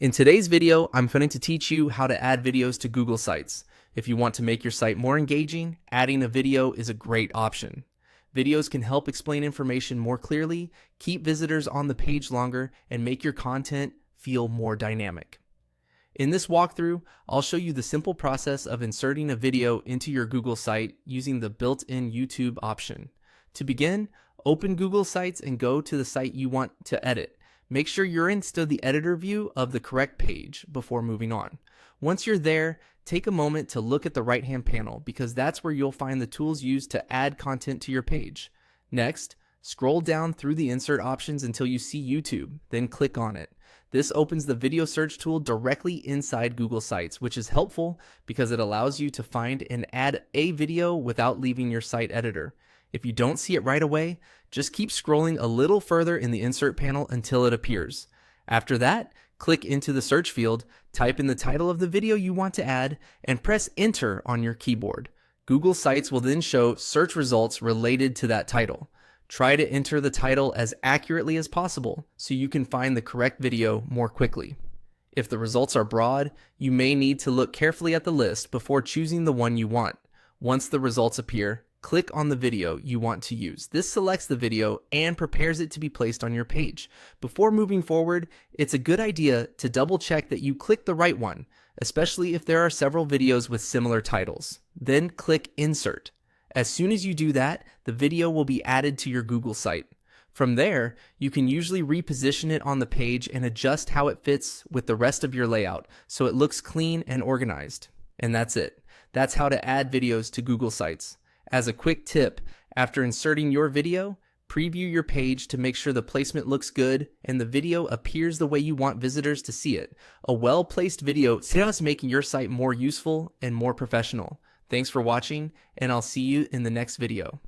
In today's video, I'm going to teach you how to add videos to Google Sites. If you want to make your site more engaging, adding a video is a great option. Videos can help explain information more clearly, keep visitors on the page longer, and make your content feel more dynamic. In this walkthrough, I'll show you the simple process of inserting a video into your Google site using the built-in YouTube option. To begin, open Google Sites and go to the site you want to edit. Make sure you're in still the editor view of the correct page before moving on. Once you're there, take a moment to look at the right-hand panel because that's where you'll find the tools used to add content to your page. Next, scroll down through the insert options until you see YouTube, then click on it. This opens the video search tool directly inside Google Sites, which is helpful because it allows you to find and add a video without leaving your site editor. If you don't see it right away, just keep scrolling a little further in the insert panel until it appears. After that, click into the search field, type in the title of the video you want to add, and press enter on your keyboard. Google Sites will then show search results related to that title. Try to enter the title as accurately as possible so you can find the correct video more quickly. If the results are broad, you may need to look carefully at the list before choosing the one you want. Once the results appear, click on the video you want to use. This selects the video and prepares it to be placed on your page. Before moving forward, it's a good idea to double check that you click the right one, especially if there are several videos with similar titles. Then click Insert. As soon as you do that, the video will be added to your Google site. From there, you can usually reposition it on the page and adjust how it fits with the rest of your layout so it looks clean and organized. And that's it. That's how to add videos to Google Sites. As a quick tip, after inserting your video, preview your page to make sure the placement looks good and the video appears the way you want visitors to see it. A well-placed video is making your site more useful and more professional. Thanks for watching, and I'll see you in the next video.